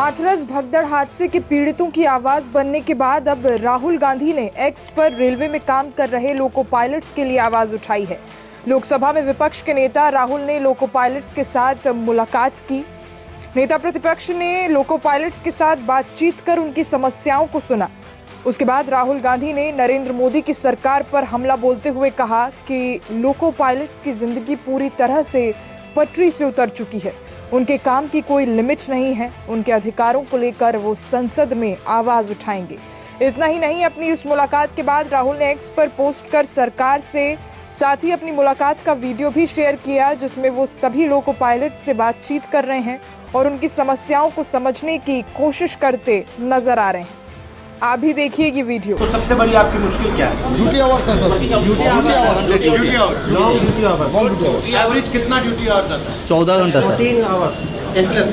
हाथरस भगदड़ हादसे के पीड़ितों की आवाज बनने के बाद अब राहुल गांधी ने एक्स पर रेलवे में काम कर रहे लोको पायलट्स के लिए आवाज उठाई है। लोकसभा में विपक्ष के नेता राहुल ने लोको पायलट्स के साथ मुलाकात की। नेता प्रतिपक्ष ने लोको पायलट्स के साथ बातचीत कर उनकी समस्याओं को सुना। उसके बाद राहुल गांधी ने नरेंद्र मोदी की सरकार पर हमला बोलते हुए कहा कि लोको पायलट्स की जिंदगी पूरी तरह से पटरी से उतर चुकी है, उनके काम की कोई लिमिट नहीं है, उनके अधिकारों को लेकर वो संसद में आवाज उठाएंगे। इतना ही नहीं, अपनी इस मुलाकात के बाद राहुल ने एक्स पर पोस्ट कर सरकार से साथ ही अपनी मुलाकात का वीडियो भी शेयर किया, जिसमें वो सभी लोको पायलट से बातचीत कर रहे हैं और उनकी समस्याओं को समझने की कोशिश करते नजर आ रहे हैं। आप भी देखिए ये वीडियो। तो सबसे बड़ी आपकी मुश्किल क्या है? ड्यूटी आवर्स है sir. Duty hours long duty hours. Average कितना ड्यूटी आवर्स आता है? 14 घंटा सर। 14 hours endless.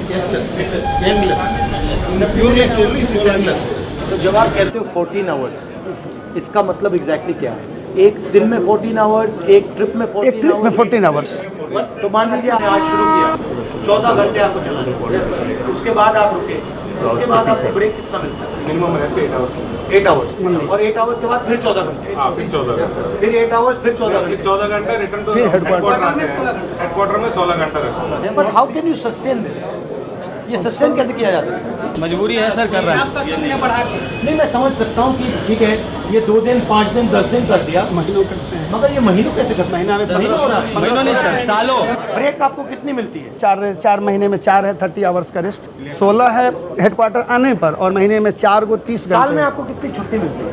तो जब आप कहते हो 14 आवर्स, इसका मतलब एग्जैक्टली क्या है? एक दिन में 14 आवर्स, एक ट्रिप में 14 आवर्स। तो मान लीजिए आपने आज शुरू किया, 14 घंटे आपको चलाना पड़ेगा, उसके बाद आप रुके, उसके बाद आपको ब्रेक कितना मिलता है? Minimum rest 8 hours. 8 आवर्स और 8 आवर्स के बाद फिर 14 घंटे। फिर 14 घंटे, फिर 8 आवर्स, फिर 14 घंटे। 14 घंटे रिटर्न टू हेडक्वार्टर आते हैं। हेडक्वार्टर में 16 घंटा rest. But how can you sustain this? ये सस्टेन कैसे किया जा सकता है? मजबूरी है सर, कर रहा है। नहीं, मैं समझ सकता हूँ कि ठीक है, ये 2 दिन 5 दिन 10 दिन कर दिया, महीनों करते हैं, मगर ये महीनों कैसे करते हैं? महीना में महीनों नहीं सर, सालों। ब्रेक आपको कितनी मिलती है? 4 महीने में 4 है 30 आवर्स का रेस्ट, 16 है हेडक्वार्टर आने पर और महीने में 4 को 30 साल घंटे। में आपको कितनी छुट्टी मिलती है?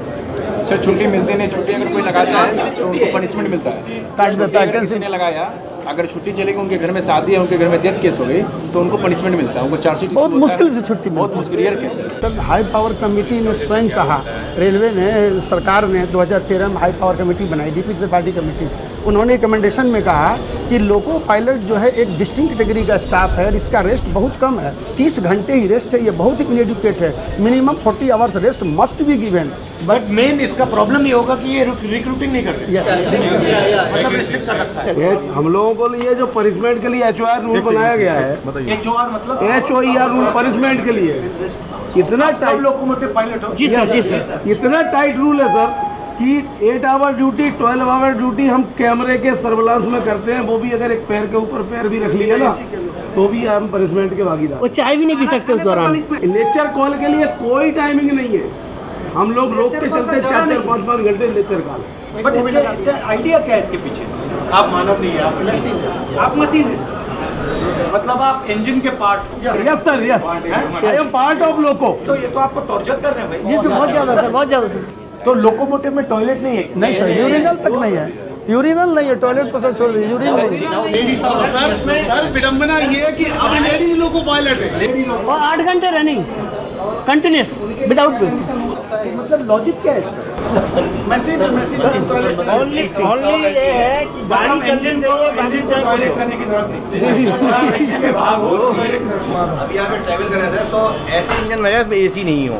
सर छुट्टी मिलती नहीं, छुट्टी अगर कोई लगाता है तो उनको पनिशमेंट मिलता है। काट देता है। अगर किसी ने लगाया, अगर छुट्टी चलेगी, उनके घर में शादी है, उनके घर में डेथ केस हो गई, तो उनको पनिशमेंट मिलता है, उनको चार्जशीट बहुत मुश्किल से छुट्टी बहुत मिलती मुश्किल रेयर केस है। है। हाई पावर कमेटी ने स्वयं कहा, रेलवे ने, सरकार ने 2013 में हाई पावर कमेटी बनाई, डीपी त्रिपाठी कमेटी। उन्होंने रिकमेंडेशन में कहा कि लोको पायलट जो है एक डिस्टिंक्ट कैटेगरी का स्टाफ है और इसका रेस्ट बहुत कम है, 30 घंटे ही रेस्ट है, ये बहुत ही इनएडुकेट है। Minimum 40 hours rest must be given. But main इसका प्रॉब्लम ये होगा कि ये रिक्रूटिंग नहीं कर रहे। Yes. मतलब रिस्ट्रिक्ट कर रखा है। हम लोगों को लिए जो पनिशमेंट के लिए HOR रूल बनाया गया है, HOR मतलब HOR रूल पनिशमेंट के लिए इतना सब टाइट, लोकोमोटिव पायलट हो। जी सर, इतना टाइट रूल है सर कि 8 आवर ड्यूटी, 12 आवर ड्यूटी हम कैमरे के सर्विलांस में करते हैं। वो भी अगर एक पैर के ऊपर पैर भी रख लिया ना तो भी हम पनिशमेंट के भागीदार। वो चाय भी नहीं पी सकते उस दौरान। लेक्चर कॉल के लिए कोई टाइमिंग नहीं है, हम लोग रोक के चलते 4-4, 5-5 घंटे लेक्चर कॉल। बट इसका आइडिया क्या है इसके पीछे? आप मानव नहीं है, आप मशीन है। आप मशीन है, मतलब आप इंजन के part. Yes sir, yes, I am part of loco. तो ये तो आपको टॉर्चर कर रहे हैं भाई। जी सर, बहुत ज्यादा सर, बहुत ज्यादा सर। तो लोकोमोटिव में टॉयलेट नहीं है? नहीं सर, यूरिनल तक नहीं है, यूरिनल नहीं है, टॉयलेट तो सब छोड़ दीजिए, यूरिनल नहीं है। सर विडम्बना ये है कि अब लेडीज लोको पायलट है और 8 घंटे रनिंग कंटिन्यूस विदाउट मतलब लॉजिक क्या है इसका? मशीन है, मशीन ओनली ये है कि गाड़ी इंजन टॉयलेट करने की जरूरत नहीं। अभी यहाँ पे ट्रैवल कर रहे हैं सर, तो ऐसे इंजन में इसमें AC नहीं हो,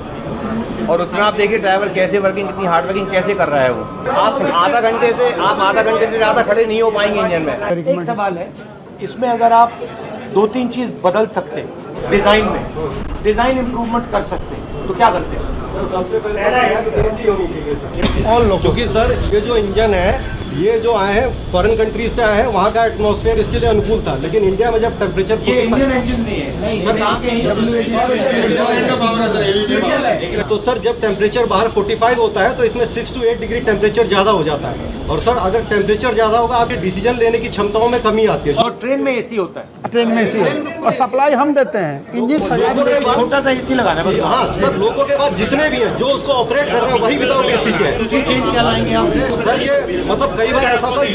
और उसमें आप देखिए ड्राइवर कैसे वर्किंग, कितनी हार्ड वर्किंग कैसे कर रहा है वो। आप आधा घंटे से ज़्यादा खड़े नहीं हो पाएंगे इंजन में। एक सवाल है, इसमें अगर आप 2-3 चीज़ बदल सकते, डिज़ाइन इम्प्रूवमेंट कर सकते, तो क्या करते हैं? सबसे पहले ऑल लोग, क्योंकि सर ये जो इंजन है, ये जो आए हैं फॉरेन कंट्रीज से आए हैं, वहाँ का एटमॉस्फेयर इसके लिए अनुकूल था, लेकिन इंडिया में जब टेम्परेचर ये इंडियन इंजन नहीं है, तो सर जब टेम्परेचर बाहर 45 होता है तो इसमें 6 to 8 डिग्री टेम्परेचर ज़्यादा हो जाता है, और सर अगर टेम्परेचर ज़्यादा होगा आपके डिसीजन लेने की क्षमताओं में कमी आती है। और ट्रेन में AC होता है, ट्रेन में AC है और सप्लाई हम देते हैं। इंजन छोटा सा AC लगाना है। हाँ सर, लोगों के बाद जितने भी हैं जो उसको ऑपरेट कर रहे हैं वही विदाउट AC के हैं। चेंज क्या लाएंगे आप? सर ये मतलब कई बार ऐसा होता है,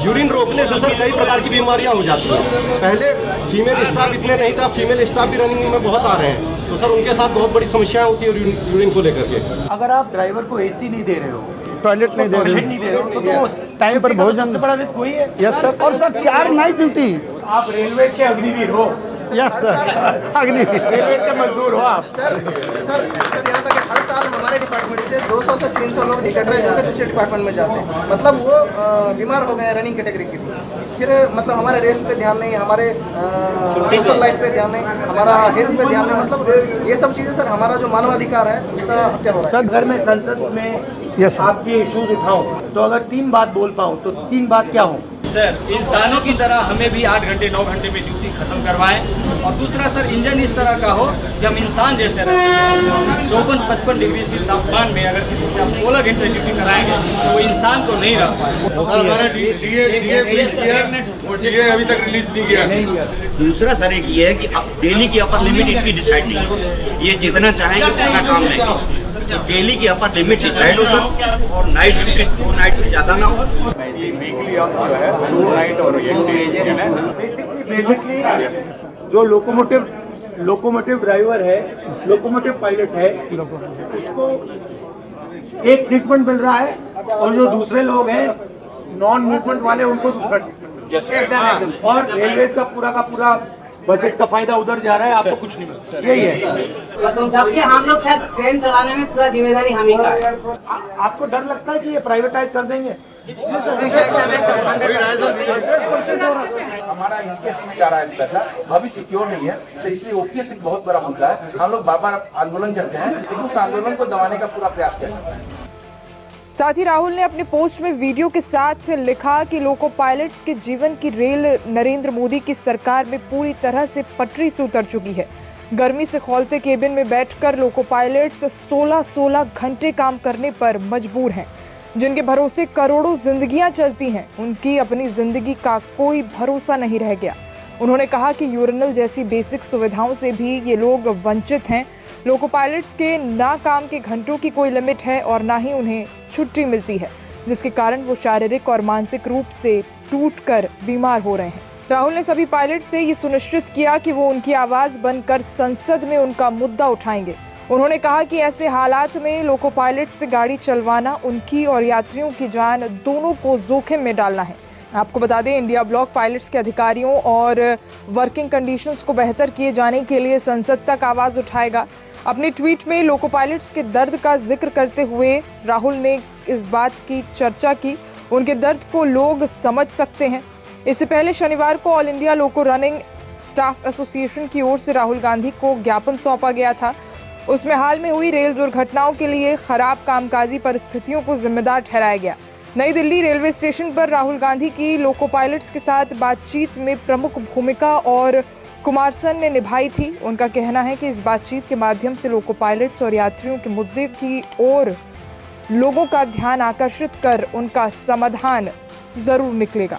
यूरिन रोकने से सर कई प्रकार की बीमारियां हो जाती हैं। पहले फीमेल स्टाफ इतने नहीं था, फीमेल स्टाफ भी रनिंग में बहुत आ रहे हैं, तो सर उनके साथ बहुत बड़ी समस्याएं होती है यूरिन को लेकर के। अगर आप ड्राइवर को AC नहीं दे रहे हो, टॉयलेट नहीं दे रहे हो, तो टाइम पर भोजन। सबसे बड़ा रिस्क वही है। यस सर, और सर 4 नाइट ड्यूटी। आप रेलवे के अग्निवीर हो, यस सर, अग्निवीर रेलवे के मजदूर हो आप। सर यहाँ तक हर साल हमारे डिपार्टमेंट से 200 से 300 लोग निकट रहे होते दूसरे डिपार्टमेंट में जाते हैं, मतलब वो बीमार हो गए रनिंग कैटेगरी के लिए। फिर मतलब हमारे रेस्ट पे ध्यान नहीं, हमारे सोशल लाइफ पे ध्यान नहीं, हमारा हेल्थ पे ध्यान नहीं, मतलब ये सब चीज़ें सर हमारा जो मानवाधिकार है उसका हत्या हो रहा है। अगर मैं संसद में आपके इश्यूज उठाऊं तो अगर 3 बात बोल पाऊं तो 3 बात क्या हो? सर, इंसानों की तरह हमें भी 8 घंटे 9 घंटे में ड्यूटी खत्म करवाएं। और दूसरा सर, इंजन इस तरह का हो कि हम इंसान जैसे रहें। 54-55 डिग्री से तापमान में अगर किसी से आप 16 घंटे ड्यूटी कराएंगे तो वो इंसान तो नहीं रह पाएगा। डीए अभी तक रिलीज नहीं किया। दूसरा सर एक ये है कि अब डेली की अपर लिमिट इनकी डिसाइड नहीं है, ये जितना चाहेंगे उतना काम लेंगे। डेली की अपर लिमिट डिसाइड हो सर, और नाइट ड्यूटी 2 नाइट से ज़्यादा ना हो। वीकली ऑफ जो है 2 नाइट और 1 डे। बेसिकली जो लोकोमोटिव ड्राइवर है, लोकोमोटिव पायलट है, उसको एक ट्रीटमेंट मिल रहा है, और जो दूसरे लोग हैं नॉन मूवमेंट वाले उनको दूसरा ट्रीटमेंट। और रेलवे का पूरा बजट का फायदा उधर जा रहा है, आपको कुछ नहीं मिलता। यही है, जबकि हम लोग शायद ट्रेन चलाने में पूरा जिम्मेदारी हम ही का है। आपको डर लगता है कि ये प्राइवेटाइज कर देंगे? हमारा यूपीएससी में जा रहा है पैसा, अभी सिक्योर नहीं है, इसलिए ओपीएस एक बहुत बड़ा मुद्दा है। हम लोग बार-बार आंदोलन करते हैं, लेकिन उस आंदोलन को दबाने का पूरा प्रयास करते हैं। साथ ही राहुल ने अपने पोस्ट में वीडियो के साथ लिखा कि लोको पायलट्स के जीवन की रेल नरेंद्र मोदी की सरकार में पूरी तरह से पटरी से उतर चुकी है। गर्मी से खौलते केबिन में बैठकर लोको पायलट्स 16-16 घंटे काम करने पर मजबूर हैं। जिनके भरोसे करोड़ों जिंदगियां चलती हैं, उनकी अपनी जिंदगी का कोई भरोसा नहीं रह गया। उन्होंने कहा कि यूरिनल जैसी बेसिक सुविधाओं से भी ये लोग वंचित हैं। लोको पायलट्स के ना काम के घंटों की कोई लिमिट है और ना ही उन्हें छुट्टी मिलती है, जिसके कारण वो शारीरिक और मानसिक रूप से टूटकर बीमार हो रहे हैं। राहुल ने सभी पायलट से ये सुनिश्चित किया कि वो उनकी आवाज बनकर संसद में उनका मुद्दा उठाएंगे। उन्होंने कहा कि ऐसे हालात में लोको पायलट से गाड़ी चलवाना उनकी और यात्रियों की जान दोनों को जोखिम में डालना है। आपको बता दें, इंडिया ब्लॉक पायलट्स के अधिकारियों और वर्किंग कंडीशंस को बेहतर किए जाने के लिए संसद तक आवाज उठाएगा। अपने ट्वीट में लोको पायलट्स के दर्द का जिक्र करते हुए राहुल ने इस बात की चर्चा की, उनके दर्द को लोग समझ सकते हैं। इससे पहले शनिवार को ऑल इंडिया लोको रनिंग स्टाफ एसोसिएशन की ओर से राहुल गांधी को ज्ञापन सौंपा गया था। उसमें हाल में हुई रेल दुर्घटनाओं के लिए खराब कामकाजी परिस्थितियों को जिम्मेदार ठहराया गया। नई दिल्ली रेलवे स्टेशन पर राहुल गांधी की लोको पायलट्स के साथ बातचीत में प्रमुख भूमिका और कुमारसन ने निभाई थी। उनका कहना है कि इस बातचीत के माध्यम से लोको पायलट्स और यात्रियों के मुद्दे की ओर लोगों का ध्यान आकर्षित कर उनका समाधान जरूर निकलेगा।